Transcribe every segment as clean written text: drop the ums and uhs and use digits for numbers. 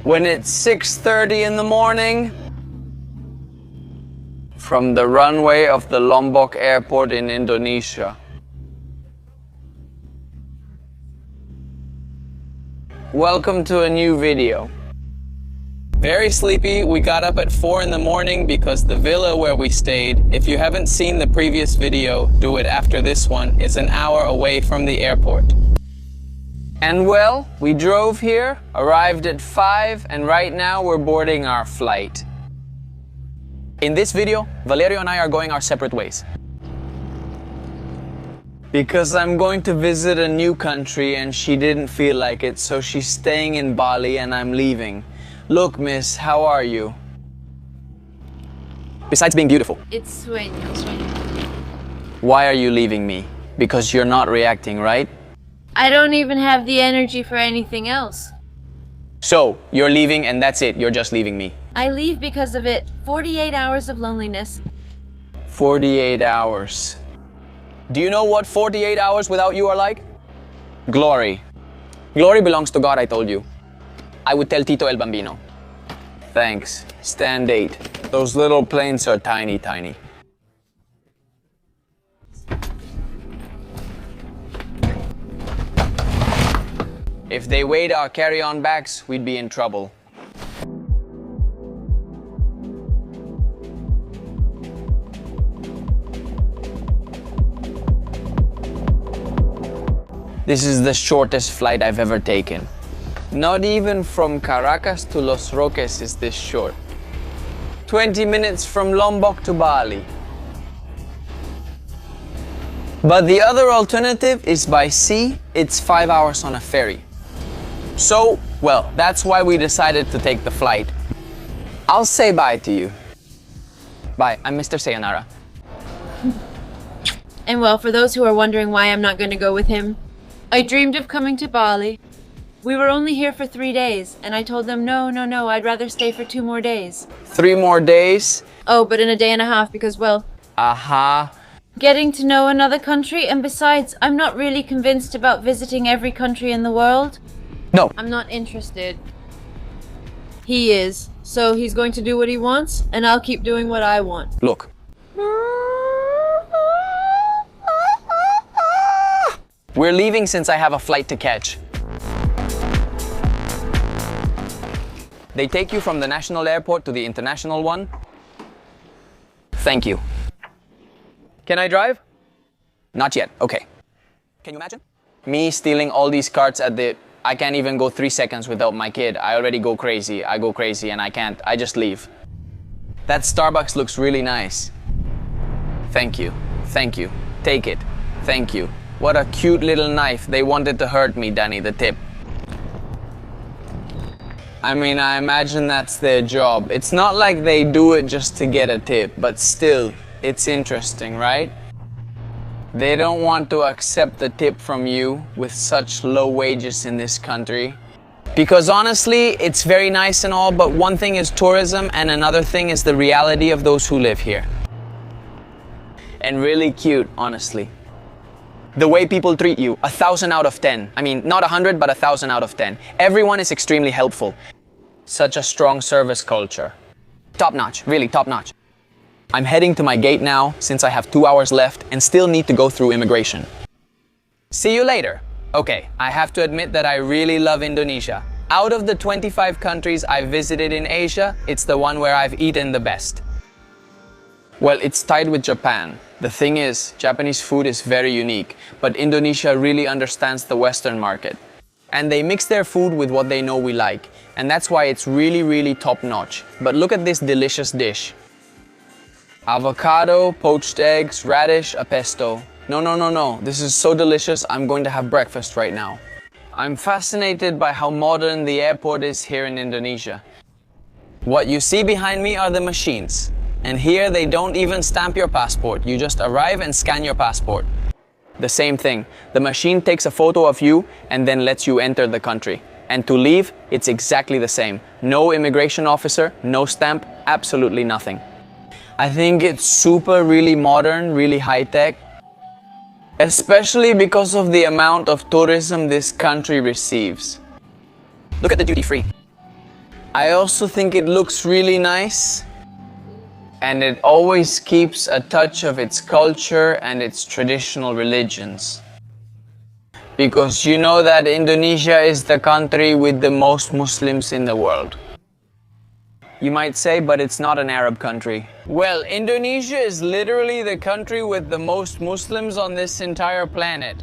when it's 6:30 in the morning from the runway of the Lombok airport in Indonesia. Welcome to a new video. Very sleepy. We got up at 4 in the morning because the villa where we stayed, if you haven't seen the previous video, do it after this one, is an hour away from the airport. And well, we drove here, arrived at 5, and right now we're boarding our flight. In this video, Valery and I are going our separate ways. Because I'm going to visit a new country and she didn't feel like it, so she's staying in Bali and I'm leaving. Look, miss, how are you? Besides being beautiful. It's sueño. Why are you leaving me? Because you're not reacting, right? I don't even have the energy for anything else. So, you're leaving and that's it, you're just leaving me. I leave because of it. 48 hours of loneliness. 48 hours. Do you know what 48 hours without you are like? Glory. Glory belongs to God, I told you. I would tell Tito El Bambino. Thanks. Stand 8. Those little planes are tiny, tiny. If they weighed our carry-on bags, we'd be in trouble. This is the shortest flight I've ever taken. Not even from Caracas to Los Roques is this short. 20 minutes from Lombok to Bali. But the other alternative is by sea. It's 5 hours on a ferry. So, well, that's why we decided to take the flight. I'll say bye to you. Bye, I'm Mr. Sayonara. And well, for those who are wondering why I'm not going to go with him, I dreamed of coming to Bali. We were only here for 3 days, and I told them, no, I'd rather stay for 2 more days. 3 more days? Oh, but in a day and a half because, well... Getting to know another country, and besides, I'm not really convinced about visiting every country in the world. No. I'm not interested. He is. So he's going to do what he wants, and I'll keep doing what I want. Look. We're leaving since I have a flight to catch. They take you from the national airport to the international one. Thank you. Can I drive? Not yet, okay. Can you imagine? Me stealing all these carts at the... I can't even go 3 seconds without my kid. I already go crazy. I go crazy and I can't. I just leave. That Starbucks looks really nice. Thank you. Thank you. Take it. Thank you. What a cute little knife. They wanted to hurt me, Danny, the tip. I mean, I imagine that's their job. It's not like they do it just to get a tip, but still, it's interesting, right? They don't want to accept the tip from you with such low wages in this country. Because honestly, it's very nice and all, but one thing is tourism and another thing is the reality of those who live here. And really cute, honestly. The way people treat you, 1,000 out of 10. I mean, not 100, but 1,000 out of 10. Everyone is extremely helpful. Such a strong service culture. Top notch, really top notch. I'm heading to my gate now since I have 2 hours left and still need to go through immigration. See you later. Okay, I have to admit that I really love Indonesia. Out of the 25 countries I've visited in Asia, it's the one where I've eaten the best. Well, it's tied with Japan. The thing is, Japanese food is very unique, but Indonesia really understands the Western market. And they mix their food with what they know we like, and that's why it's really top-notch. But look at this delicious dish. Avocado, poached eggs, radish, a pesto. No, this is so delicious, I'm going to have breakfast right now. I'm fascinated by how modern the airport is here in Indonesia. What you see behind me are the machines. And here they don't even stamp your passport. You just arrive and scan your passport. The same thing. The machine takes a photo of you and then lets you enter the country. And to leave, it's exactly the same. No immigration officer, no stamp, absolutely nothing. I think it's super really modern, really high-tech. Especially because of the amount of tourism this country receives. Look at the duty-free. I also think it looks really nice, and it always keeps a touch of its culture and its traditional religions. Because you know that Indonesia is the country with the most Muslims in the world. You might say, but it's not an Arab country. Well, Indonesia is literally the country with the most Muslims on this entire planet.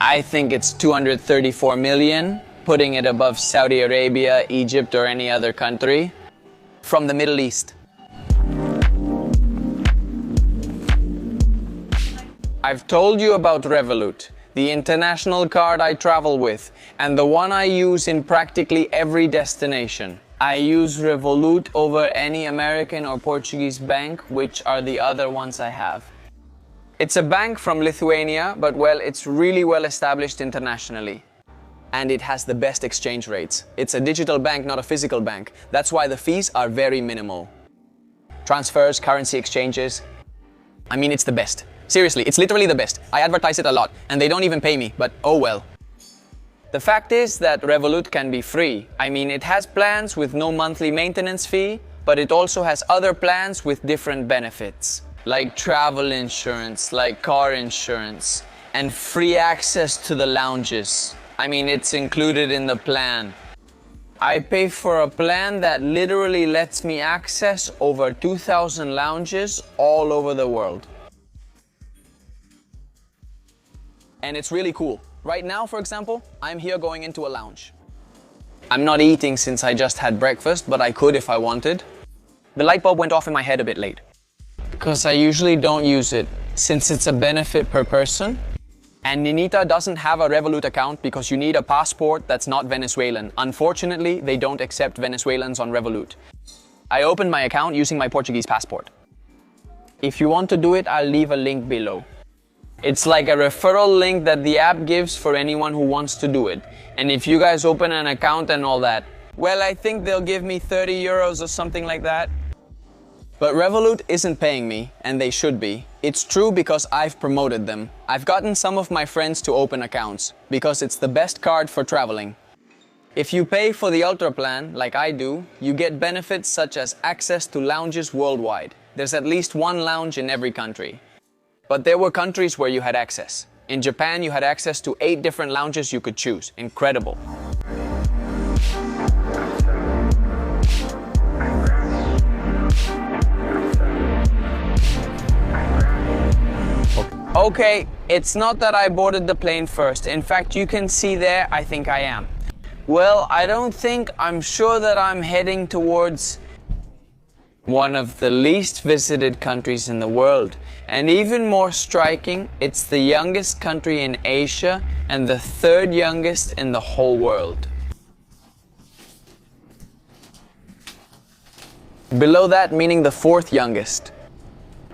I think it's 234 million, putting it above Saudi Arabia, Egypt, or any other country from the Middle East. I've told you about Revolut, the international card I travel with, and the one I use in practically every destination. I use Revolut over any American or Portuguese bank, which are the other ones I have. It's a bank from Lithuania, but well, it's really well established internationally. And it has the best exchange rates. It's a digital bank, not a physical bank. That's why the fees are very minimal. Transfers, currency exchanges. I mean, it's the best. Seriously, it's literally the best. I advertise it a lot, and they don't even pay me, but oh well. The fact is that Revolut can be free. I mean, it has plans with no monthly maintenance fee, but it also has other plans with different benefits, like travel insurance, like car insurance, and free access to the lounges. I mean, it's included in the plan. I pay for a plan that literally lets me access over 2,000 lounges all over the world. And it's really cool. Right now, for example, I'm here going into a lounge. I'm not eating since I just had breakfast, but I could if I wanted. The light bulb went off in my head a bit late, because I usually don't use it, since it's a benefit per person. And Ninita doesn't have a Revolut account because you need a passport that's not Venezuelan. Unfortunately, they don't accept Venezuelans on Revolut. I opened my account using my Portuguese passport. If you want to do it, I'll leave a link below. It's like a referral link that the app gives for anyone who wants to do it. And if you guys open an account and all that, well, I think they'll give me 30 euros or something like that. But Revolut isn't paying me, and they should be. It's true because I've promoted them. I've gotten some of my friends to open accounts, because it's the best card for traveling. If you pay for the Ultra plan, like I do, you get benefits such as access to lounges worldwide. There's at least one lounge in every country. But there were countries where you had access. In Japan, you had access to 8 different lounges you could choose. Incredible. Okay, it's not that I boarded the plane first. In fact, you can see there, I think I am. Well, I'm sure that I'm heading towards one of the least visited countries in the world. And even more striking, it's the youngest country in Asia and the 3rd youngest in the whole world. Below that, meaning the 4th youngest,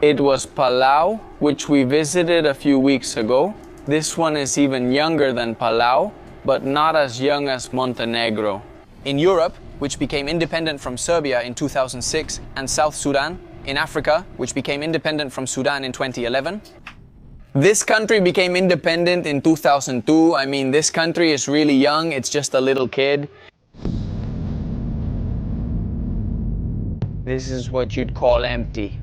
it was Palau, which we visited a few weeks ago. This one is even younger than Palau, but not as young as Montenegro. In Europe, which became independent from Serbia in 2006, and South Sudan, in Africa, which became independent from Sudan in 2011. This country became independent in 2002. I mean, this country is really young, it's just a little kid. This is what you'd call empty.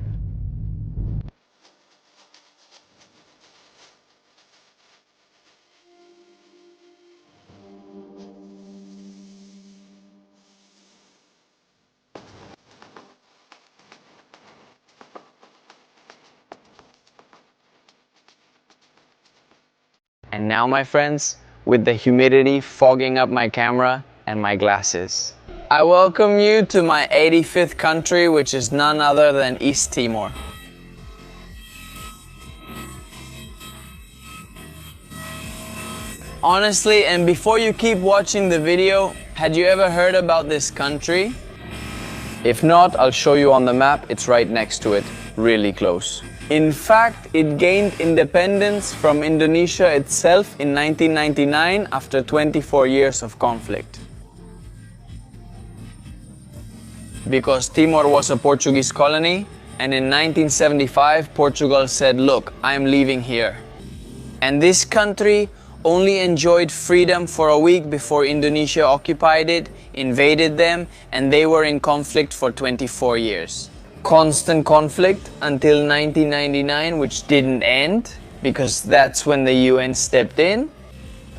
And now, my friends, with the humidity fogging up my camera and my glasses, I welcome you to my 85th country, which is none other than East Timor. Honestly, and before you keep watching the video, had you ever heard about this country? If not, I'll show you on the map. It's right next to it, really close. In fact, it gained independence from Indonesia itself in 1999 after 24 years of conflict. Because Timor was a Portuguese colony, and in 1975, Portugal said, look, I'm leaving here. And this country only enjoyed freedom for a week before Indonesia occupied it, invaded them, and they were in conflict for 24 years. Constant conflict until 1999, which didn't end, because that's when the UN stepped in.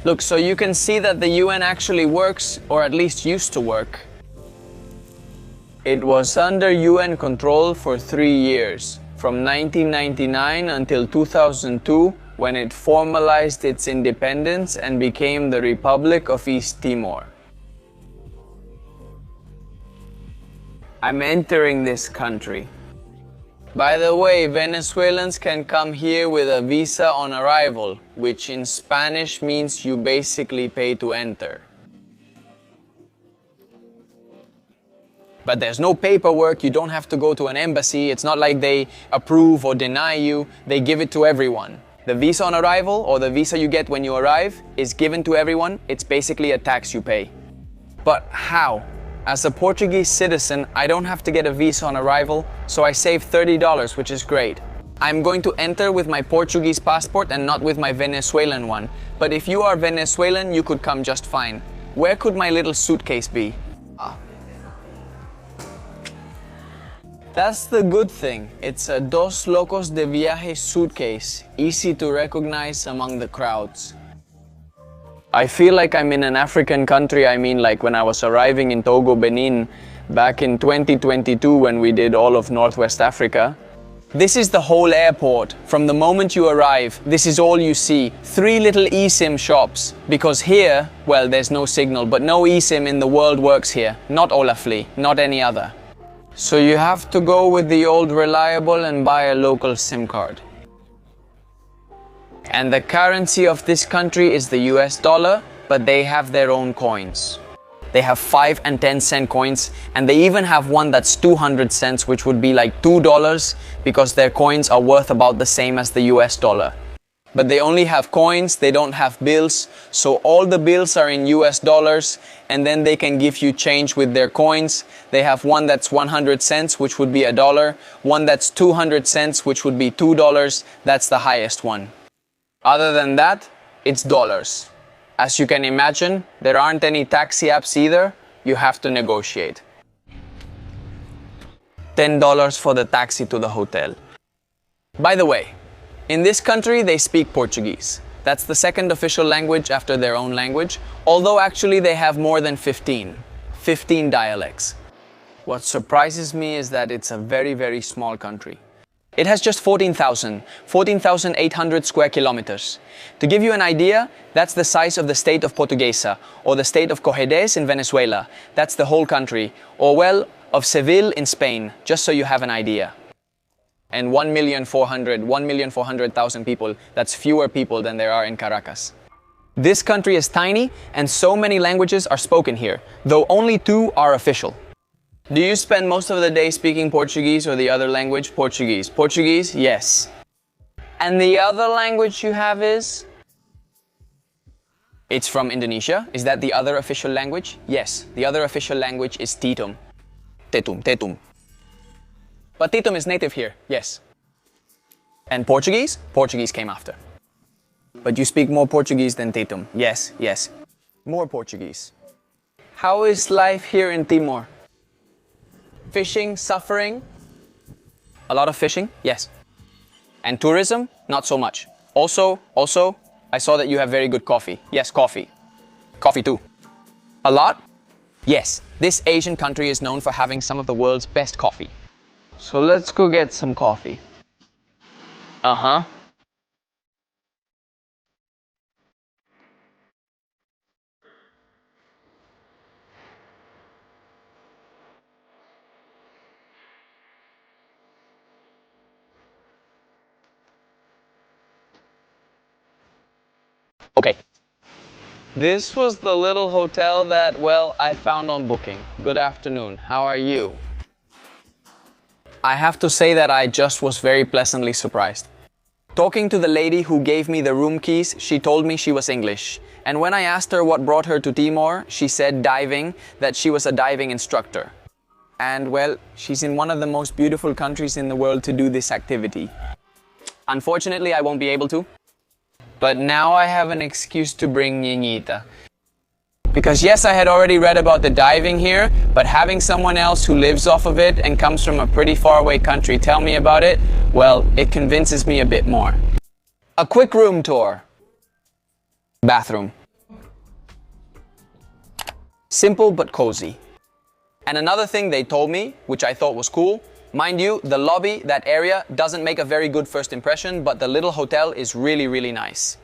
Look, so you can see that the UN actually works, or at least used to work. It was under UN control for 3 years, from 1999 until 2002, when it formalized its independence and became the Republic of East Timor. I'm entering this country. By the way, Venezuelans can come here with a visa on arrival, which in Spanish means you basically pay to enter. But there's no paperwork, you don't have to go to an embassy, it's not like they approve or deny you, they give it to everyone. The visa on arrival, or the visa you get when you arrive, is given to everyone, it's basically a tax you pay. But how? As a Portuguese citizen, I don't have to get a visa on arrival, so I save $30, which is great. I'm going to enter with my Portuguese passport and not with my Venezuelan one. But if you are Venezuelan, you could come just fine. Where could my little suitcase be? That's the good thing. It's a Dos Locos de Viaje suitcase, easy to recognize among the crowds. I feel like I'm in an African country. I mean, like when I was arriving in Togo, Benin, back in 2022 when we did all of Northwest Africa. This is the whole airport. From the moment you arrive, this is all you see. 3 little eSIM shops. Because here, well, there's no signal, but no eSIM in the world works here. Not Olafly, not any other. So you have to go with the old reliable and buy a local SIM card. And the currency of this country is the US dollar, but they have their own coins. They have 5 and 10 cent coins, and they even have one that's 200 cents, which would be like $2, because their coins are worth about the same as the US dollar. But they only have coins, they don't have bills, so all the bills are in US dollars, and then they can give you change with their coins. They have one that's 100 cents, which would be $1, one that's 200 cents, which would be $2, that's the highest one. Other than that, it's dollars. As you can imagine, there aren't any taxi apps either, you have to negotiate. $10 for the taxi to the hotel. By the way, in this country they speak Portuguese. That's the second official language after their own language, although actually they have more than 15 dialects. What surprises me is that it's a very, very small country. It has just 14,800 square kilometers. To give you an idea, that's the size of the state of Portuguesa, or the state of Cojedes in Venezuela. That's the whole country. Or well, of Seville in Spain, just so you have an idea. And 1,400,000 people, that's fewer people than there are in Caracas. This country is tiny, and so many languages are spoken here, though only 2 are official. Do you spend most of the day speaking Portuguese or the other language? Portuguese. Portuguese? Yes. And the other language you have is? It's from Indonesia. Is that the other official language? Yes. The other official language is Tetum. Tetum. But Tetum is native here. Yes. And Portuguese? Portuguese came after. But you speak more Portuguese than Tetum. Yes. More Portuguese. How is life here in Timor? Fishing, suffering? A lot of fishing? Yes. And tourism? Not so much. Also, I saw that you have very good coffee. Yes, coffee. Coffee too. A lot? Yes. This Asian country is known for having some of the world's best coffee. So let's go get some coffee. Okay. This was the little hotel that, well, I found on Booking. Good afternoon. How are you? I have to say that I just was very pleasantly surprised. Talking to the lady who gave me the room keys, she told me she was English. And when I asked her what brought her to Timor, she said diving, that she was a diving instructor. And well, she's in one of the most beautiful countries in the world to do this activity. Unfortunately, I won't be able to. But now I have an excuse to bring Niñita. Because yes, I had already read about the diving here, but having someone else who lives off of it and comes from a pretty far away country tell me about it, well, it convinces me a bit more. A quick room tour. Bathroom. Simple but cozy. And another thing they told me, which I thought was cool, mind you, the lobby, that area, doesn't make a very good first impression, but the little hotel is really, really nice.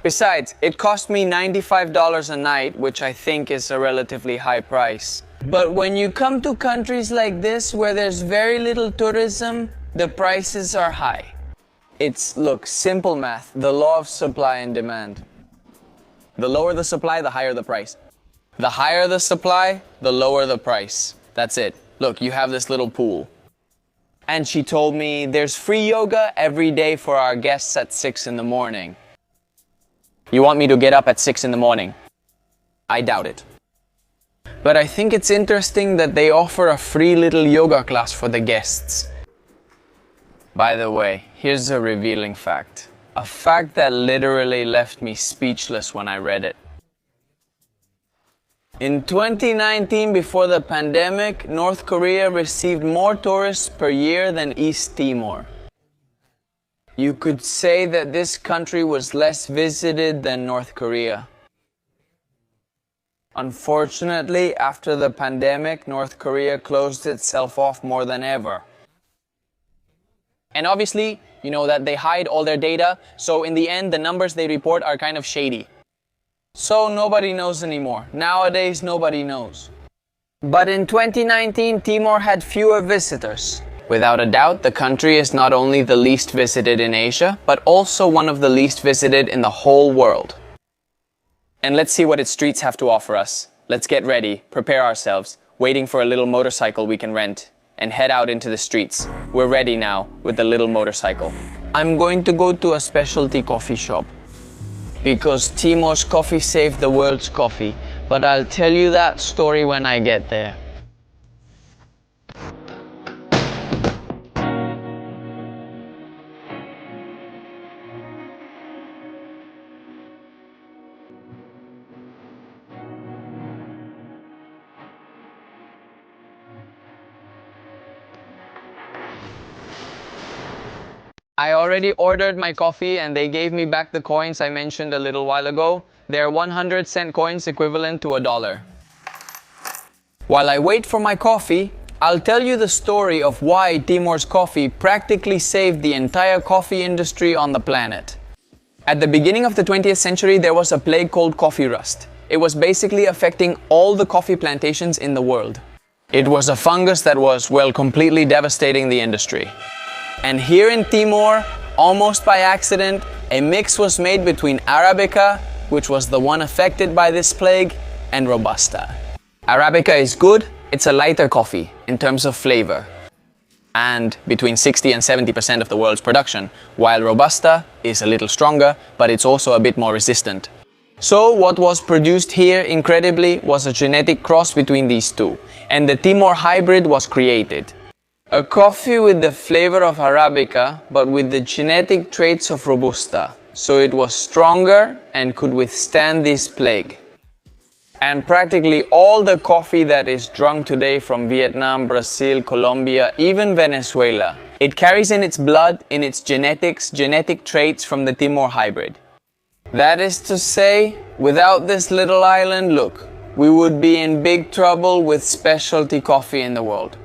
Besides, it cost me $95 a night, which I think is a relatively high price. But when you come to countries like this, where there's very little tourism, the prices are high. It's, look, simple math, the law of supply and demand. The lower the supply, the higher the price. The higher the supply, the lower the price. That's it. Look, you have this little pool. And she told me there's free yoga every day for our guests at 6 in the morning. You want me to get up at 6 in the morning? I doubt it. But I think it's interesting that they offer a free little yoga class for the guests. By the way, here's a revealing fact. A fact that literally left me speechless when I read it. In 2019, before the pandemic, North Korea received more tourists per year than East Timor. You could say that this country was less visited than North Korea. Unfortunately, after the pandemic, North Korea closed itself off more than ever. And obviously, you know that they hide all their data, so in the end, the numbers they report are kind of shady. So nobody knows anymore. Nowadays, nobody knows. But in 2019, Timor had fewer visitors. Without a doubt, the country is not only the least visited in Asia, but also one of the least visited in the whole world. And let's see what its streets have to offer us. Let's get ready, prepare ourselves, waiting for a little motorcycle we can rent, and head out into the streets. We're ready now with the little motorcycle. I'm going to go to a specialty coffee shop. Because Timor's coffee saved the world's coffee. But I'll tell you that story when I get there. I already ordered my coffee and they gave me back the coins I mentioned a little while ago. They're 100-cent coins equivalent to $1. While I wait for my coffee, I'll tell you the story of why Timor's coffee practically saved the entire coffee industry on the planet. At the beginning of the 20th century, there was a plague called coffee rust. It was basically affecting all the coffee plantations in the world. It was a fungus that was, well, completely devastating the industry. And here in Timor, almost by accident, a mix was made between Arabica, which was the one affected by this plague, and Robusta. Arabica is good, it's a lighter coffee in terms of flavor, and between 60 and 70% of the world's production, while Robusta is a little stronger, but it's also a bit more resistant. So what was produced here, incredibly, was a genetic cross between these two, and the Timor hybrid was created. A coffee with the flavor of Arabica, but with the genetic traits of Robusta, so it was stronger and could withstand this plague. And practically all the coffee that is drunk today from Vietnam, Brazil, Colombia, even Venezuela, it carries in its blood, in its genetics, genetic traits from the Timor hybrid. That is to say, without this little island, look, we would be in big trouble with specialty coffee in the world.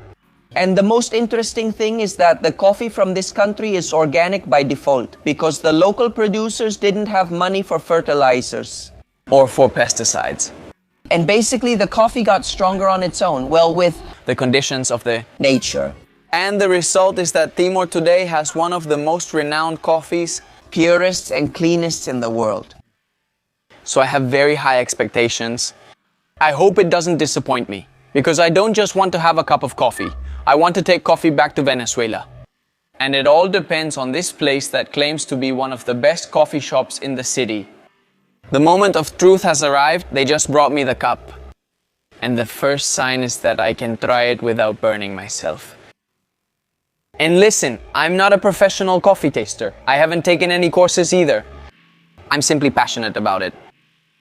And the most interesting thing is that the coffee from this country is organic by default because the local producers didn't have money for fertilizers. Or for pesticides. And basically the coffee got stronger on its own, well, with the conditions of the nature. And the result is that Timor today has one of the most renowned coffees, purest and cleanest in the world. So I have very high expectations. I hope it doesn't disappoint me, because I don't just want to have a cup of coffee. I want to take coffee back to Venezuela. And it all depends on this place that claims to be one of the best coffee shops in the city. The moment of truth has arrived, they just brought me the cup. And the first sign is that I can try it without burning myself. And listen, I'm not a professional coffee taster. I haven't taken any courses either. I'm simply passionate about it.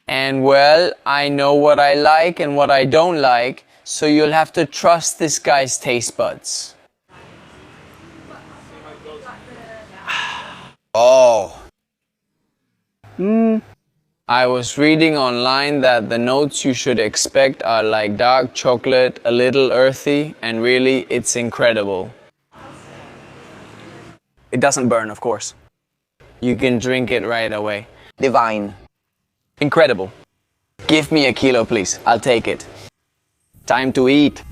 And well, I know what I like and what I don't like, so you'll have to trust this guy's taste buds. Oh. I was reading online that the notes you should expect are like dark chocolate, a little earthy, and really, it's incredible. It doesn't burn, of course. You can drink it right away. Divine. Incredible. Give me a kilo, please. I'll take it. Time to eat.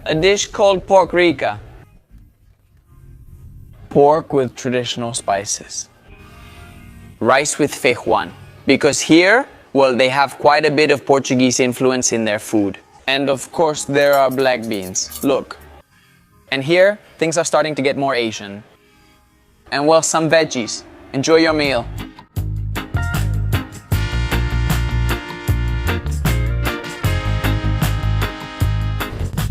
A dish called pork rica. Pork with traditional spices. Rice with feijoan. Because here, well, they have quite a bit of Portuguese influence in their food. And of course, there are black beans. Look. And here, things are starting to get more Asian. And well, some veggies. Enjoy your meal.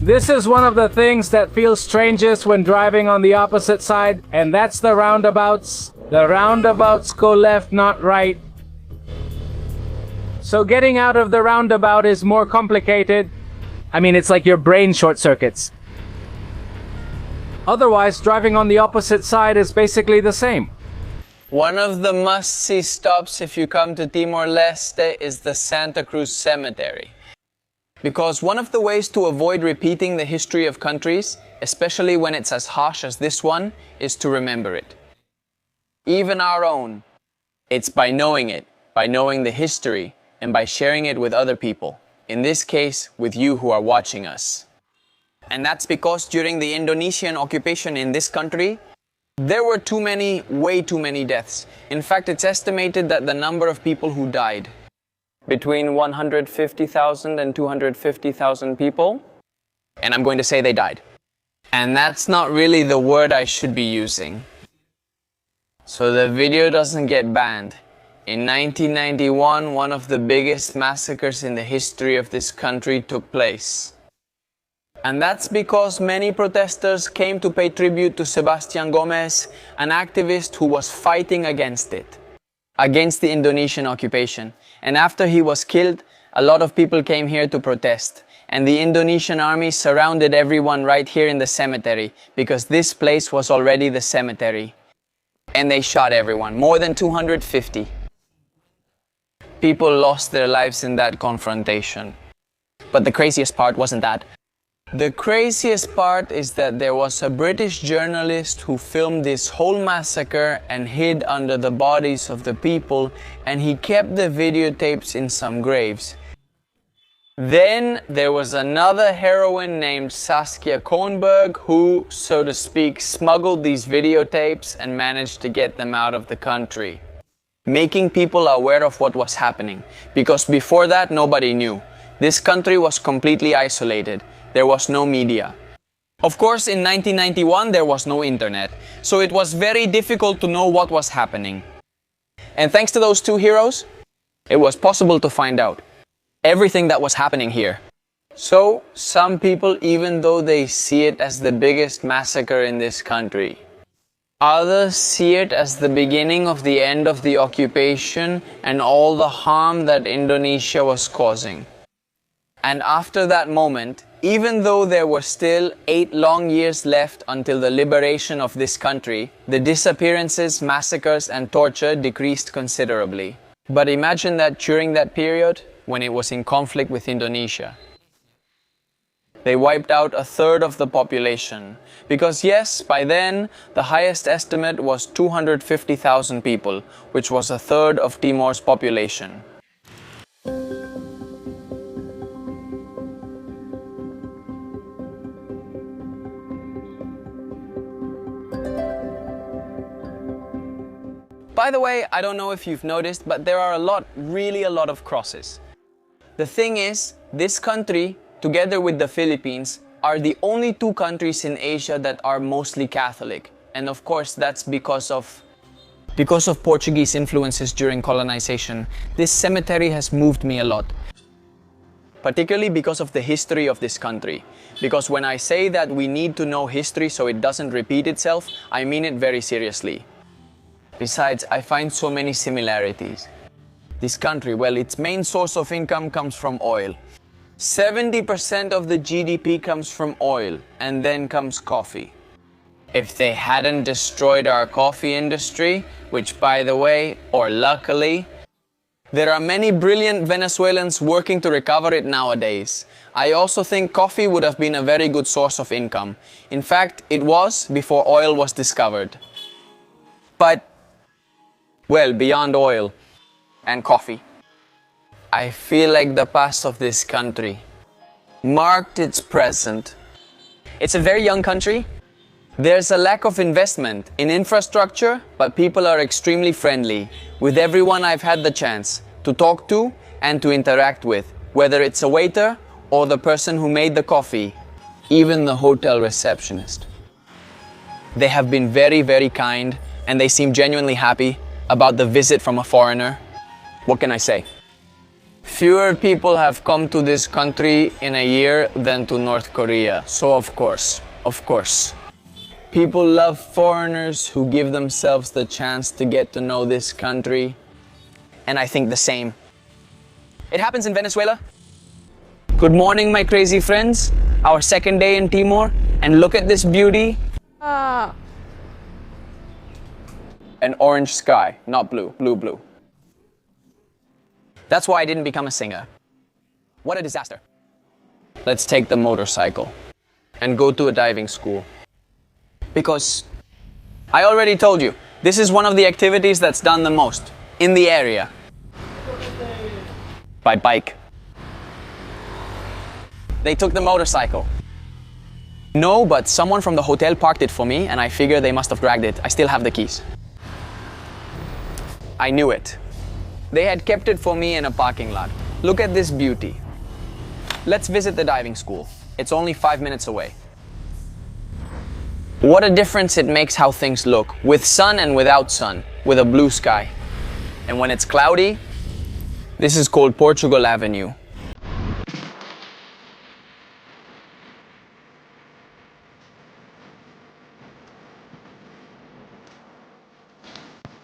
This is one of the things that feels strangest when driving on the opposite side, and that's the roundabouts. The roundabouts go left, not right. So getting out of the roundabout is more complicated. I mean, it's like your brain short circuits. Otherwise, driving on the opposite side is basically the same. One of the must-see stops if you come to Timor-Leste is the Santa Cruz Cemetery. Because one of the ways to avoid repeating the history of countries, especially when it's as harsh as this one, is to remember it. Even our own. It's by knowing it, by knowing the history, and by sharing it with other people. In this case, with you who are watching us. And that's because during the Indonesian occupation in this country, there were way too many deaths. In fact, it's estimated that the number of people who died, between 150,000 and 250,000 people, and I'm going to say they died. And that's not really the word I should be using. So the video doesn't get banned. In 1991, one of the biggest massacres in the history of this country took place. And that's because many protesters came to pay tribute to Sebastian Gomez, an activist who was fighting against it, against the Indonesian occupation. And after he was killed, a lot of people came here to protest. And the Indonesian army surrounded everyone right here in the cemetery, because this place was already the cemetery. And they shot everyone, more than 250. People lost their lives in that confrontation. But the craziest part wasn't that. The craziest part is that there was a British journalist who filmed this whole massacre and hid under the bodies of the people, and he kept the videotapes in some graves. Then there was another heroine named Saskia Kornberg who, so to speak, smuggled these videotapes and managed to get them out of the country, making people aware of what was happening, because before that nobody knew. This country was completely isolated. There was no media. Of course, in 1991 there was no internet, so it was very difficult to know what was happening. And thanks to those two heroes, it was possible to find out everything that was happening here. So, some people, even though they see it as the biggest massacre in this country, others see it as the beginning of the end of the occupation and all the harm that Indonesia was causing. And after that moment, even though there were still 8 long years left until the liberation of this country, the disappearances, massacres, and torture decreased considerably. But imagine that during that period, when it was in conflict with Indonesia, they wiped out 1/3 of the population. Because yes, by then, the highest estimate was 250,000 people, which was 1/3 of Timor's population. By the way, I don't know if you've noticed, but there are really a lot of crosses. The thing is, this country, together with the Philippines, are the only 2 countries in Asia that are mostly Catholic. And of course, that's because of Portuguese influences during colonization. This cemetery has moved me a lot, particularly because of the history of this country. Because when I say that we need to know history so it doesn't repeat itself, I mean it very seriously. Besides, I find so many similarities. This country, well, its main source of income comes from oil. 70% of the GDP comes from oil, and then comes coffee. If they hadn't destroyed our coffee industry, which by the way, or luckily, there are many brilliant Venezuelans working to recover it nowadays. I also think coffee would have been a very good source of income. In fact, it was before oil was discovered. But, well, beyond oil and coffee, I feel like the past of this country marked its present. It's a very young country. There's a lack of investment in infrastructure, but people are extremely friendly with everyone I've had the chance to talk to and to interact with, whether it's a waiter or the person who made the coffee, even the hotel receptionist. They have been very, very kind, and they seem genuinely happy about the visit from a foreigner. What can I say? Fewer people have come to this country in a year than to North Korea. So of course, people love foreigners who give themselves the chance to get to know this country. And I think the same. It happens in Venezuela. Good morning, my crazy friends. Our second day in Timor. And look at this beauty. An orange sky, not blue, blue. That's why I didn't become a singer. What a disaster. Let's take the motorcycle and go to a diving school. Because I already told you, this is one of the activities that's done the most in the area. By bike. They took the motorcycle. No, but someone from the hotel parked it for me and I figure they must have dragged it. I still have the keys. I knew it. They had kept it for me in a parking lot. Look at this beauty. Let's visit the diving school. It's only 5 minutes away. What a difference it makes how things look, with sun and without sun, with a blue sky. And when it's cloudy, this is called Portugal Avenue.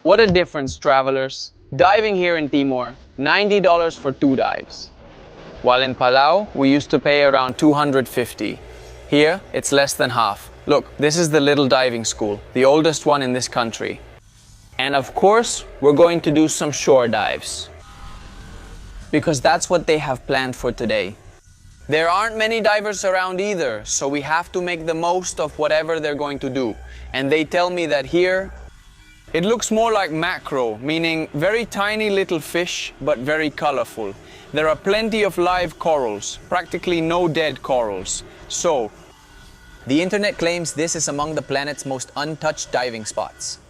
What a difference, travelers. Diving here in Timor, $90 for 2 dives. While in Palau, we used to pay around $250. Here, it's less than half. Look, this is the little diving school, the oldest one in this country. And of course, we're going to do some shore dives. Because that's what they have planned for today. There aren't many divers around either, so we have to make the most of whatever they're going to do. And they tell me that here, it looks more like macro, meaning very tiny little fish, but very colorful. There are plenty of live corals, practically no dead corals. So, the internet claims this is among the planet's most untouched diving spots.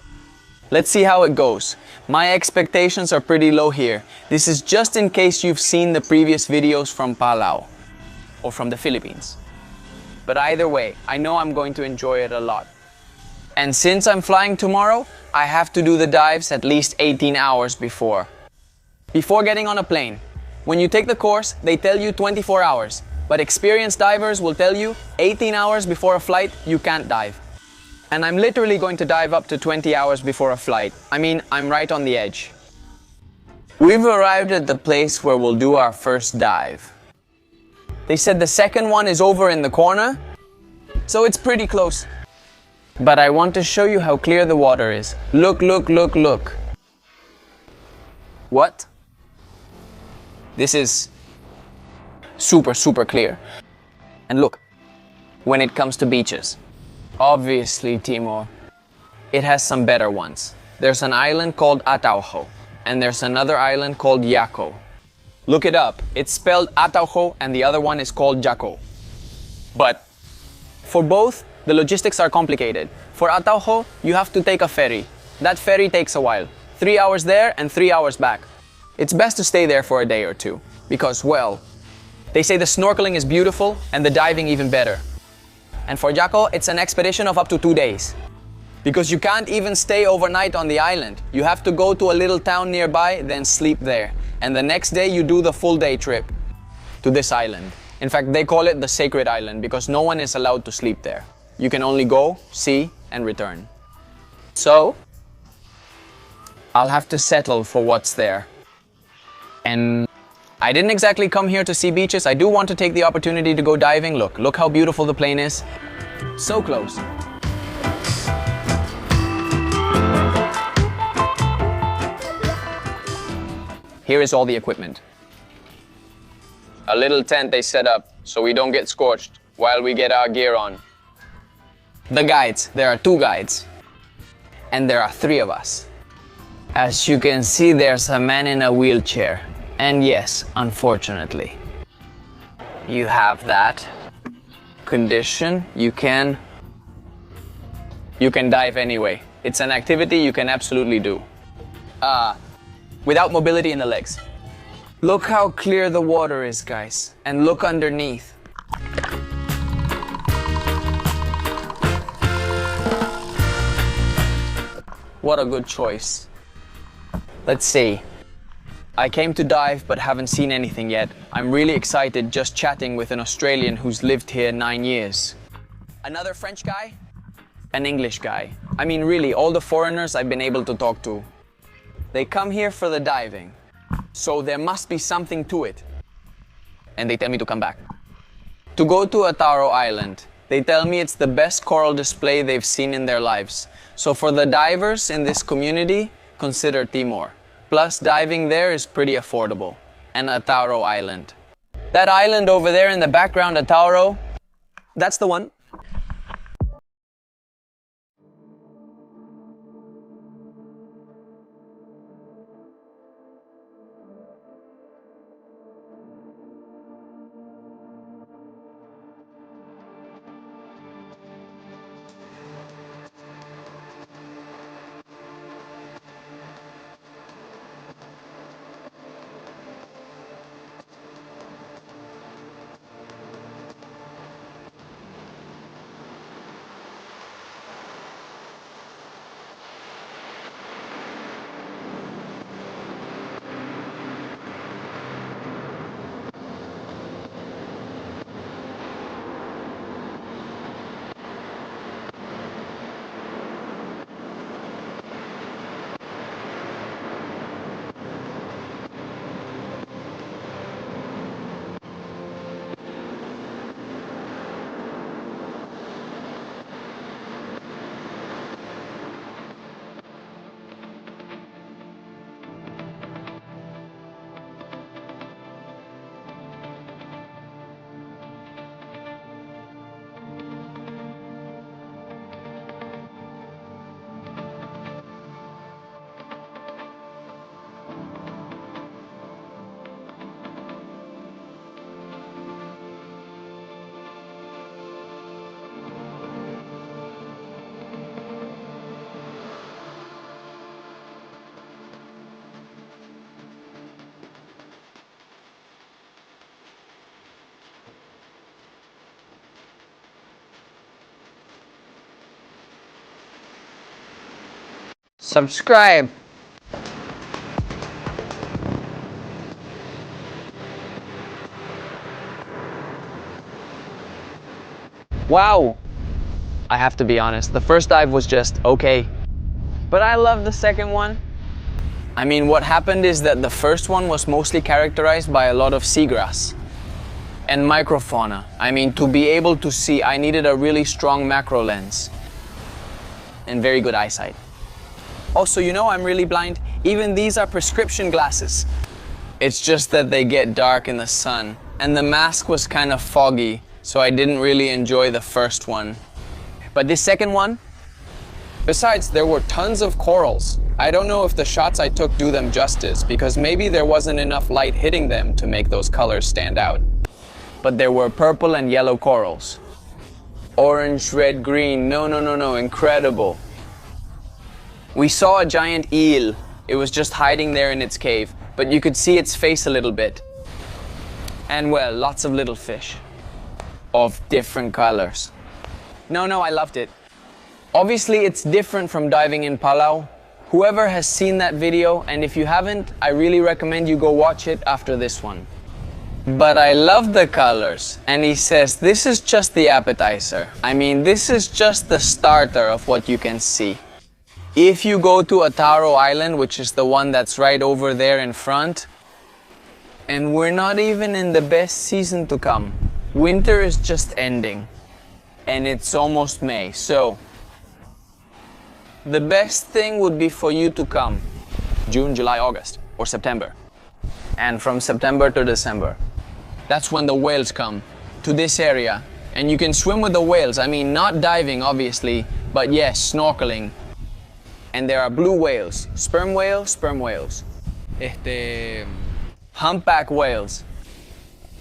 Let's see how it goes. My expectations are pretty low here. This is just in case you've seen the previous videos from Palau, or from the Philippines. But either way, I know I'm going to enjoy it a lot. And since I'm flying tomorrow, I have to do the dives at least 18 hours before. Before getting on a plane. When you take the course, they tell you 24 hours. But experienced divers will tell you 18 hours before a flight, you can't dive. And I'm literally going to dive up to 20 hours before a flight. I mean, I'm right on the edge. We've arrived at the place where we'll do our first dive. They said the second one is over in the corner, so it's pretty close. But I want to show you how clear the water is. Look, look, look, look. What? This is super, super clear. And look, when it comes to beaches, obviously Timor, it has some better ones. There's an island called Ataujo, and there's another island called Yaco. Look it up. It's spelled Ataujo and the other one is called Jaco. But for both, the logistics are complicated. For Ataujo, you have to take a ferry. That ferry takes a while. 3 hours there and 3 hours back. It's best to stay there for a day or two. Because, well, they say the snorkeling is beautiful and the diving even better. And for Jaco, it's an expedition of up to 2 days. Because you can't even stay overnight on the island. You have to go to a little town nearby, then sleep there. And the next day you do the full day trip to this island. In fact, they call it the Sacred Island because no one is allowed to sleep there. You can only go, see, and return. So, I'll have to settle for what's there. And I didn't exactly come here to see beaches. I do want to take the opportunity to go diving. Look how beautiful the plane is. So close. Here is all the equipment. A little tent they set up so we don't get scorched while we get our gear on. The guides, there are 2 guides. And there are 3 of us. As you can see, there's a man in a wheelchair. And yes, unfortunately, you have that condition. You can dive anyway. It's an activity you can absolutely do. Without mobility in the legs. Look how clear the water is, guys. And look underneath. What a good choice. Let's see. I came to dive but haven't seen anything yet. I'm really excited just chatting with an Australian who's lived here 9 years. Another French guy? An English guy. I mean, really, all the foreigners I've been able to talk to. They come here for the diving, so there must be something to it. And they tell me to come back. To go to Atauro Island. They tell me it's the best coral display they've seen in their lives. So for the divers in this community, consider Timor. Plus, diving there is pretty affordable. And Atauro Island. That island over there in the background, Atauro, that's the one. Subscribe. Wow. I have to be honest, the first dive was just okay. But I love the second one. I mean, what happened is that the first one was mostly characterized by a lot of seagrass and microfauna. I mean, to be able to see, I needed a really strong macro lens and very good eyesight. Also, you know, I'm really blind. Even these are prescription glasses. It's just that they get dark in the sun. And the mask was kind of foggy, so I didn't really enjoy the first one. But this second one, besides, there were tons of corals. I don't know if the shots I took do them justice, because maybe there wasn't enough light hitting them to make those colors stand out. But there were purple and yellow corals. Orange, red, green, no, incredible. We saw a giant eel. It was just hiding there in its cave, but you could see its face a little bit. And well, lots of little fish of different colors. No, I loved it. Obviously, it's different from diving in Palau. Whoever has seen that video, and if you haven't, I really recommend you go watch it after this one. But I love the colors. And he says, this is just the appetizer. I mean, this is just the starter of what you can see. If you go to Ataro Island, which is the one that's right over there in front, and we're not even in the best season to come. Winter is just ending, and it's almost May, so the best thing would be for you to come June, July, August, or September. And from September to December. That's when the whales come to this area. And you can swim with the whales. I mean, not diving, obviously, but yes, snorkeling. And there are blue whales, sperm whales, humpback whales.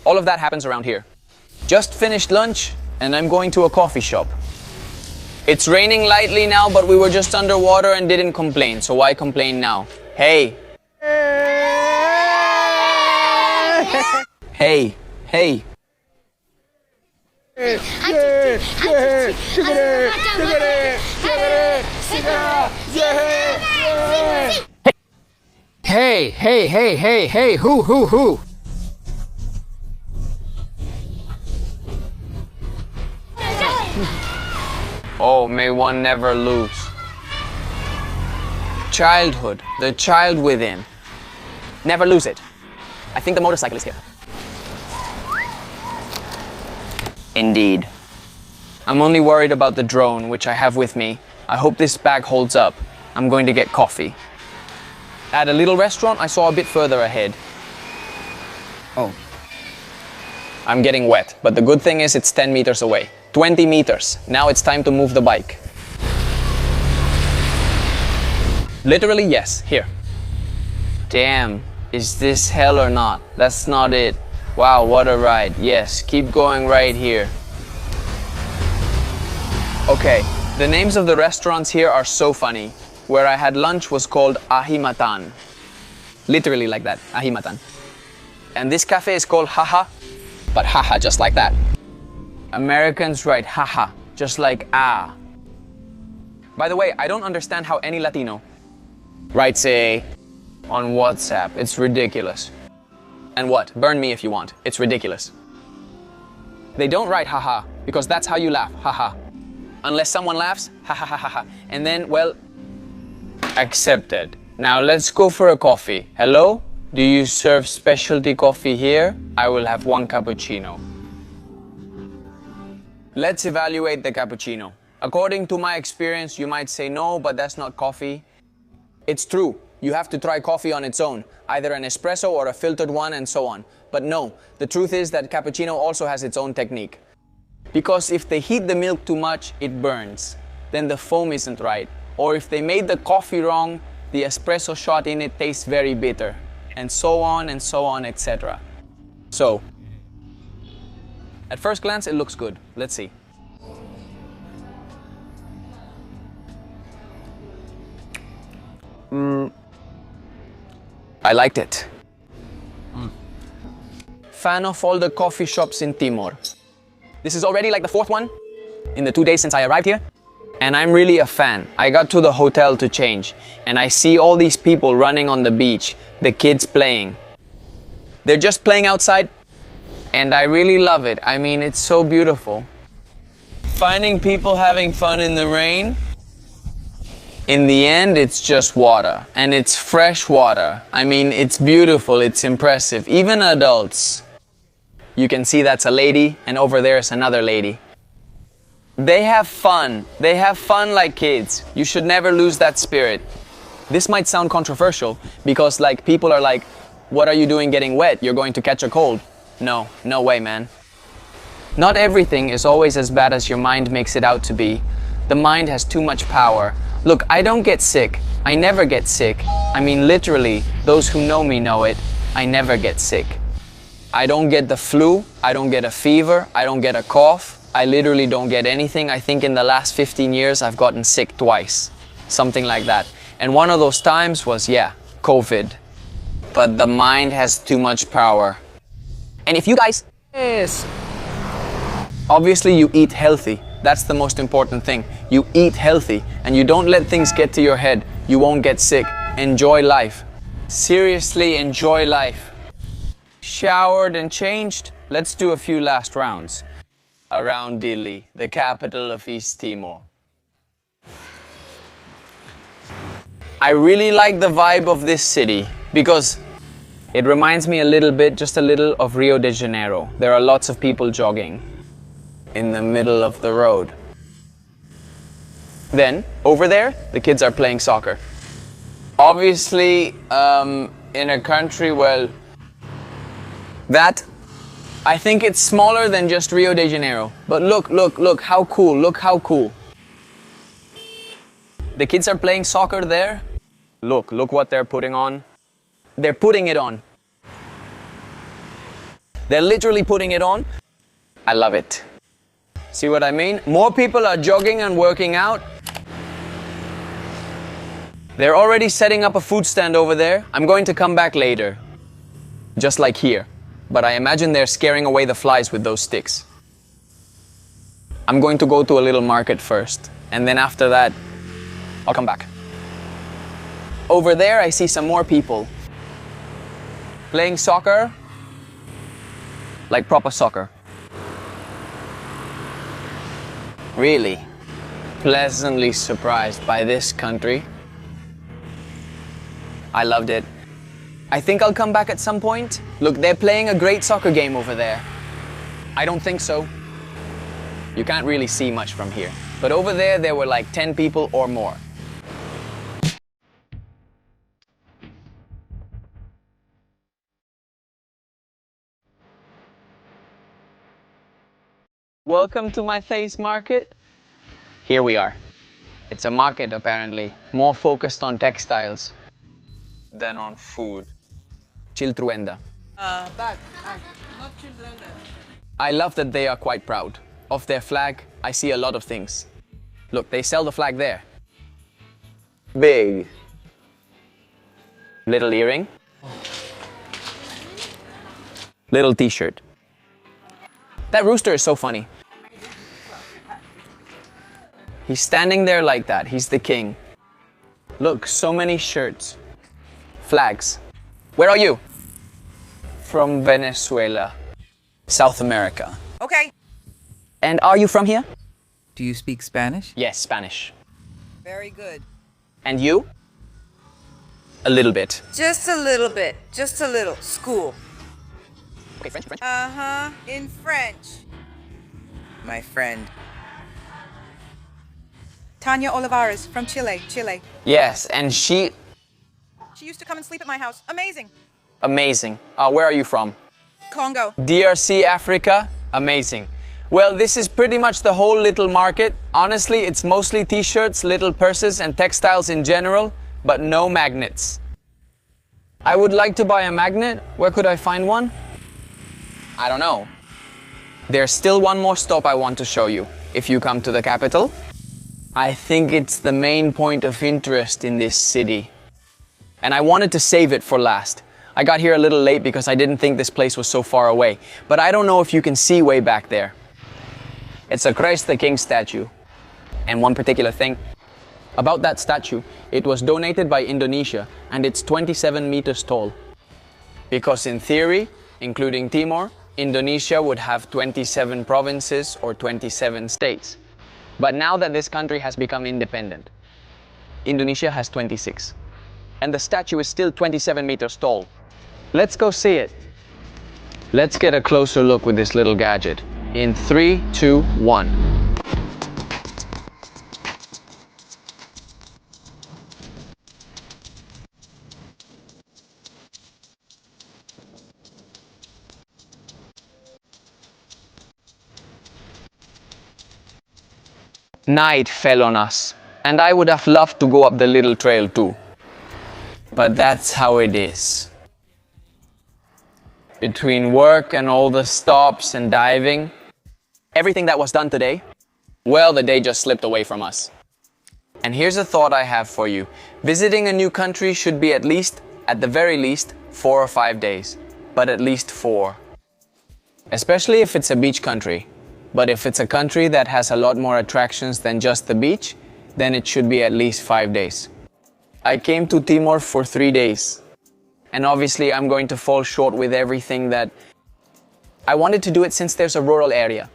All of that happens around here. Just finished lunch, and I'm going to a coffee shop. It's raining lightly now, but we were just underwater and didn't complain, so why complain now? Hey. Hey, hey. Hey, who? Oh, may one never lose. Childhood, the child within. Never lose it. I think the motorcycle is here. Indeed. I'm only worried about the drone, which I have with me. I hope this bag holds up. I'm going to get coffee. At a little restaurant I saw a bit further ahead. Oh. I'm getting wet, but the good thing is it's 10 meters away. 20 meters. Now it's time to move the bike. Literally, yes. Here. Damn. Is this hell or not? That's not it. Wow, what a ride. Yes, keep going right here. Okay, the names of the restaurants here are so funny. Where I had lunch was called Ahimatan. Literally like that, Ahimatan. And this cafe is called Haha, but haha just like that. Americans write haha, just like ah. By the way, I don't understand how any Latino writes a on WhatsApp. It's ridiculous. And what? Burn me if you want. It's ridiculous. They don't write haha because that's how you laugh, haha. Unless someone laughs, ha ha ha ha ha. And then, well, accepted. Now let's go for a coffee. Hello? Do you serve specialty coffee here? I will have one cappuccino. Let's evaluate the cappuccino. According to my experience, you might say no, but that's not coffee. It's true. You have to try coffee on its own, either an espresso or a filtered one and so on. But no, the truth is that cappuccino also has its own technique. Because if they heat the milk too much, it burns. Then the foam isn't right. Or if they made the coffee wrong, the espresso shot in it tastes very bitter. And so on, etc. So, at first glance, it looks good. Let's see. I liked it. Fan of all the coffee shops in Timor. This is already like the fourth one in the 2 days since I arrived here. And I'm really a fan. I got to the hotel to change and I see all these people running on the beach, the kids playing. They're just playing outside and I really love it. I mean, it's so beautiful. Finding people having fun in the rain, in the end, it's just water and it's fresh water. I mean, it's beautiful, it's impressive. Even adults. You can see that's a lady and over there is another lady. They have fun. They have fun like kids. You should never lose that spirit. This might sound controversial because like people are like, what are you doing getting wet? You're going to catch a cold. No, no way, man. Not everything is always as bad as your mind makes it out to be. The mind has too much power. Look, I don't get sick. I never get sick. I mean, literally, those who know me know it. I never get sick. I don't get the flu. I don't get a fever. I don't get a cough. I literally don't get anything. I think in the last 15 years, I've gotten sick twice. Something like that. And one of those times was, yeah, COVID. But the mind has too much power. And if you guys... Yes. Obviously, you eat healthy. That's the most important thing. You eat healthy and you don't let things get to your head. You won't get sick. Enjoy life. Seriously, enjoy life. Showered and changed. Let's do a few last rounds. Around Dili, the capital of East Timor. I really like the vibe of this city because it reminds me a little bit, just a little, of Rio de Janeiro. There are lots of people jogging in the middle of the road. Then, over there, the kids are playing soccer. Obviously, in a country, well, I think it's smaller than just Rio de Janeiro. But look, how cool, look how cool. The kids are playing soccer there. Look what they're putting on. They're putting it on. They're literally putting it on. I love it. See what I mean? More people are jogging and working out. They're already setting up a food stand over there. I'm going to come back later. Just like here. But I imagine they're scaring away the flies with those sticks. I'm going to go to a little market first. And then after that, I'll come back. Over there, I see some more people. Playing soccer. Like proper soccer. Really pleasantly surprised by this country. I loved it. I think I'll come back at some point. Look, they're playing a great soccer game over there. I don't think so. You can't really see much from here. But over there were like 10 people or more. Welcome to my face market. Here we are. It's a market apparently, more focused on textiles than on food. Chiltruenda. Not Children. I love that they are quite proud. Of their flag, I see a lot of things. Look, they sell the flag there. Big. Little earring. Little t-shirt. That rooster is so funny. He's standing there like that. He's the king. Look, so many shirts. Flags. Where are you? From Venezuela, South America. Okay. And are you from here? Do you speak Spanish? Yes, Spanish. Very good. And you? A little bit. Just a little bit. Just a little. School. Okay, French. Uh-huh. In French. My friend. Tanya Olivares from Chile. Yes, and she... She used to come and sleep at my house. Amazing. Amazing. Where are you from? Congo. DRC, Africa. Amazing. Well, this is pretty much the whole little market. Honestly, it's mostly t-shirts, little purses, and textiles in general, but no magnets. I would like to buy a magnet. Where could I find one? I don't know. There's still one more stop I want to show you. If you come to the capital, I think it's the main point of interest in this city. And I wanted to save it for last. I got here a little late because I didn't think this place was so far away. But I don't know if you can see way back there. It's a Christ the King statue. And one particular thing about that statue, it was donated by Indonesia and it's 27 meters tall. Because in theory, including Timor, Indonesia would have 27 provinces or 27 states. But now that this country has become independent, Indonesia has 26. And the statue is still 27 meters tall. Let's go see it. Let's get a closer look with this little gadget. In 3, 2, 1. Night fell on us, and I would have loved to go up the little trail too. But that's how it is. Between work and all the stops and diving, everything that was done today, well, the day just slipped away from us. And here's a thought I have for you. Visiting a new country should be at the very least, 4 or 5 days. But at least 4. Especially if it's a beach country. But if it's a country that has a lot more attractions than just the beach, then it should be at least 5 days. I came to Timor for 3 days. And obviously I'm going to fall short with everything that... I wanted to do it since there's a rural area.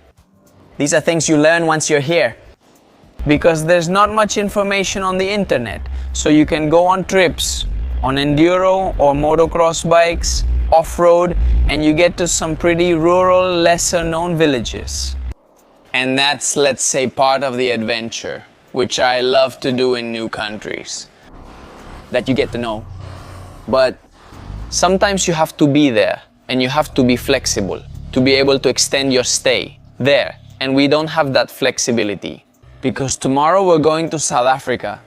These are things you learn once you're here. Because there's not much information on the internet. So you can go on trips on enduro or motocross bikes, off-road, and you get to some pretty rural, lesser-known villages. And that's, let's say, part of the adventure, which I love to do in new countries, that you get to know. But sometimes you have to be there, and you have to be flexible to be able to extend your stay there. And we don't have that flexibility, because tomorrow we're going to South Africa,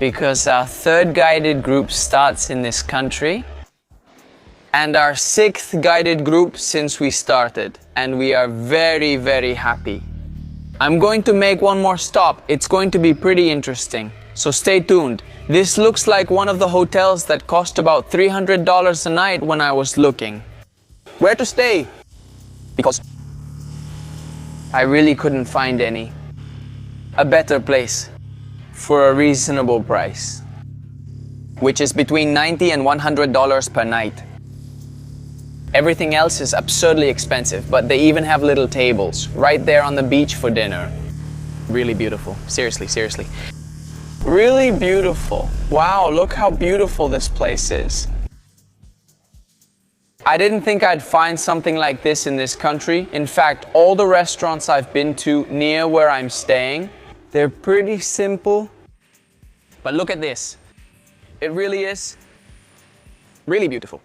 because our third guided group starts in this country, and our sixth guided group since we started, and we are very, very happy. I'm going to make one more stop. It's going to be pretty interesting, so stay tuned. This looks like one of the hotels that cost about $300 a night when I was looking. Where to stay? Because I really couldn't find a better place for a reasonable price, which is between $90 and $100 per night. Everything else is absurdly expensive, but they even have little tables right there on the beach for dinner. Really beautiful. Seriously, seriously. Really beautiful. Wow, look how beautiful this place is. I didn't think I'd find something like this in this country. In fact, all the restaurants I've been to near where I'm staying, they're pretty simple. But look at this. It really is really beautiful.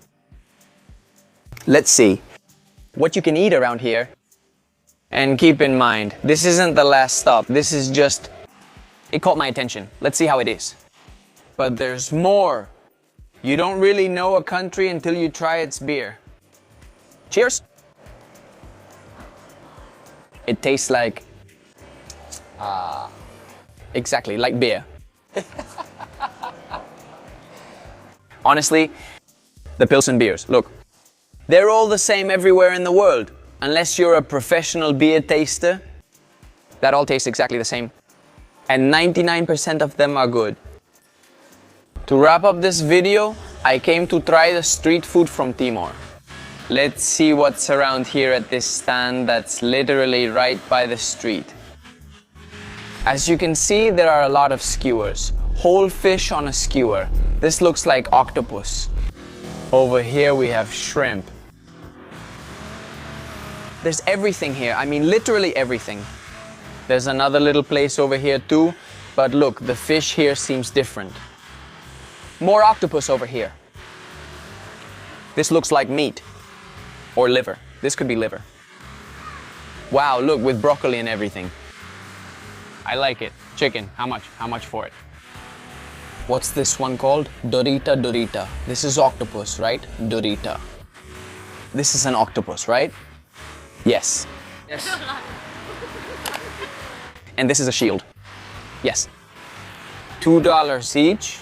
Let's see what you can eat around here. And keep in mind, this isn't the last stop. This is just, it caught my attention. Let's see how it is. But there's more. You don't really know a country until you try its beer. Cheers. It tastes like, exactly like beer. Honestly, the Pilsen beers, look, they're all the same everywhere in the world. Unless you're a professional beer taster, that all tastes exactly the same. And 99% of them are good. To wrap up this video, I came to try the street food from Timor. Let's see what's around here at this stand that's literally right by the street. As you can see, there are a lot of skewers. Whole fish on a skewer. This looks like octopus. Over here we have shrimp. There's everything here. I mean, literally everything. There's another little place over here too, but look, the fish here seems different. More octopus over here. This looks like meat. Or liver. This could be liver. Wow, look, with broccoli and everything. I like it. Chicken, how much? How much for it? What's this one called? Dorita Dorita. This is octopus, right? Dorita. This is an octopus, right? Yes. Yes. And this is a shield. Yes. $2 each.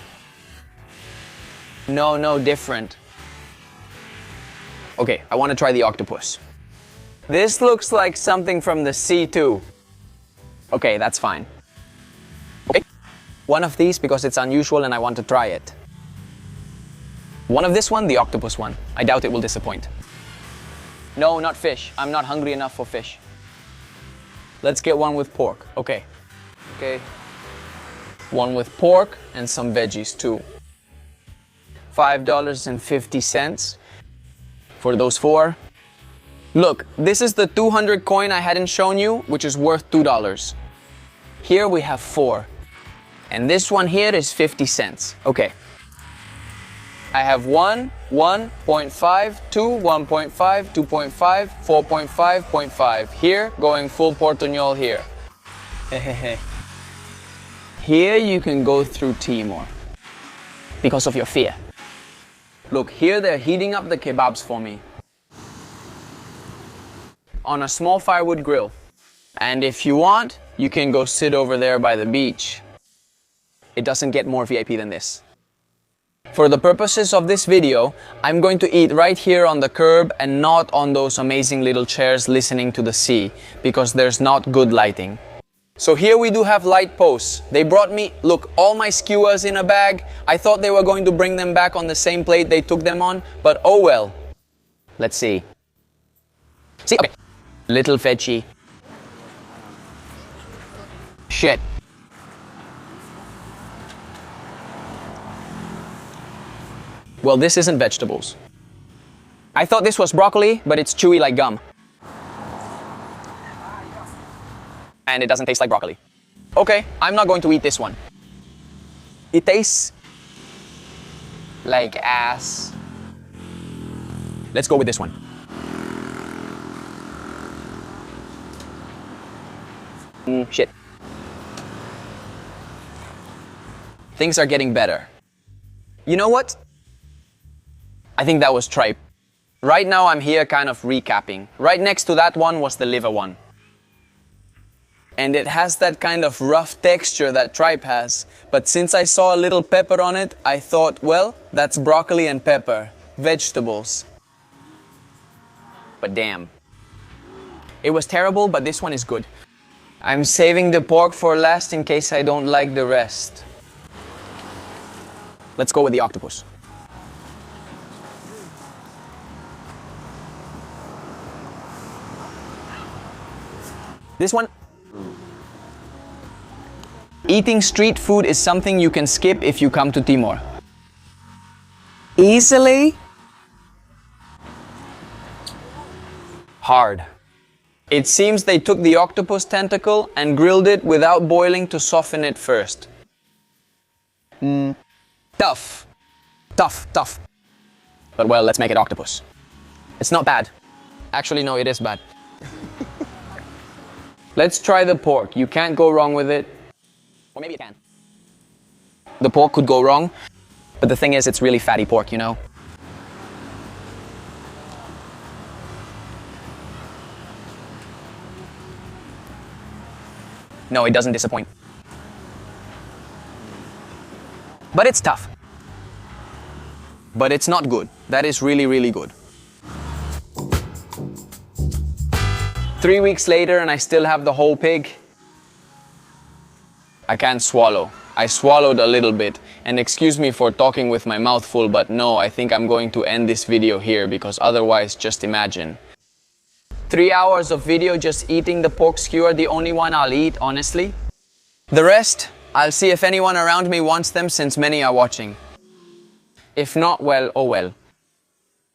No, different. Okay, I want to try the octopus. This looks like something from the sea too. Okay, that's fine. Okay, one of these because it's unusual and I want to try it. One of this one, the octopus one. I doubt it will disappoint. No, not fish. I'm not hungry enough for fish. Let's get one with pork. Okay. Okay. One with pork and some veggies too. $5.50 for those four. Look, this is the 200 coin I hadn't shown you, which is worth $2. Here we have four. And this one here is 50 cents. Okay. I have 1, 1.5, 2, 1.5, 2.5, 4.5, 0.5. Here, going full portuñol here. Here you can go through Timor because of your fear. Look, here they're heating up the kebabs for me on a small firewood grill. And if you want, you can go sit over there by the beach. It doesn't get more VIP than this. For the purposes of this video, I'm going to eat right here on the curb and not on those amazing little chairs listening to the sea, because there's not good lighting. So here we do have light posts. They brought me, look, all my skewers in a bag. I thought they were going to bring them back on the same plate they took them on, but oh well. Let's see. See, okay. Little fetchy. Shit. Well, this isn't vegetables. I thought this was broccoli, but it's chewy like gum. And it doesn't taste like broccoli. Okay, I'm not going to eat this one. It tastes like ass. Let's go with this one. Shit. Things are getting better. You know what? I think that was tripe. Right now I'm here kind of recapping. Right next to that one was the liver one. And it has that kind of rough texture that tripe has. But since I saw a little pepper on it, I thought, well, that's broccoli and pepper. Vegetables. But damn. It was terrible, but this one is good. I'm saving the pork for last in case I don't like the rest. Let's go with the octopus. This one. Eating street food is something you can skip if you come to Timor. Easily? Hard. It seems they took the octopus tentacle and grilled it without boiling to soften it first. Tough. Tough. But well, let's make it octopus. It's not bad. Actually, no, it is bad. Let's try the pork. You can't go wrong with it. Or maybe you can. The pork could go wrong, but the thing is, it's really fatty pork, you know? No, it doesn't disappoint. But it's tough. But it's not good. That is really, really good. 3 weeks later and I still have the whole pig. I can't swallow. I swallowed a little bit. And excuse me for talking with my mouth full, but no, I think I'm going to end this video here because otherwise, just imagine. 3 hours of video just eating the pork skewer, the only one I'll eat, honestly. The rest, I'll see if anyone around me wants them since many are watching. If not, well, oh well.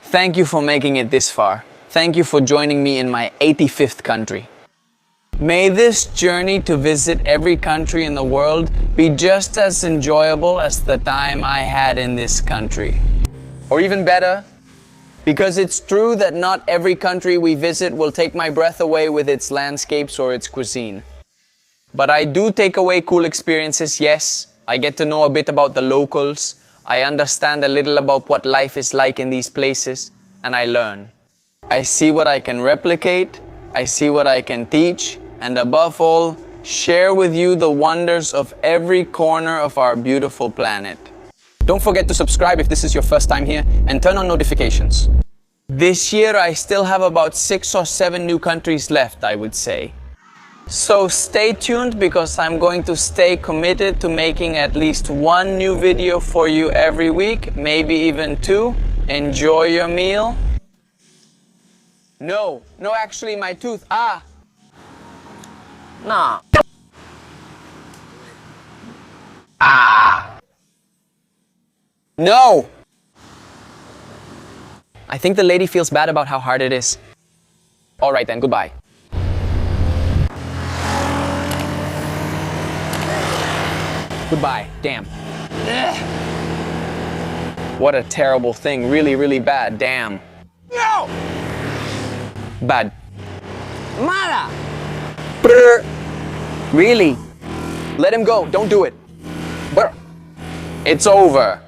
Thank you for making it this far. Thank you for joining me in my 85th country. May this journey to visit every country in the world be just as enjoyable as the time I had in this country. Or even better, because it's true that not every country we visit will take my breath away with its landscapes or its cuisine. But I do take away cool experiences, yes. I get to know a bit about the locals. I understand a little about what life is like in these places, and I learn. I see what I can replicate, I see what I can teach, and above all, share with you the wonders of every corner of our beautiful planet. Don't forget to subscribe if this is your first time here, and turn on notifications. This year I still have about 6 or 7 new countries left, I would say. So stay tuned because I'm going to stay committed to making at least 1 new video for you every week, maybe even 2. Enjoy your meal. No, actually my tooth. Nah. No! I think the lady feels bad about how hard it is. Alright then, goodbye. Goodbye, damn. Ugh. What a terrible thing, really, really bad, damn. No! Bad. Mala! Brr. Really? Let him go, don't do it. Brr. It's over.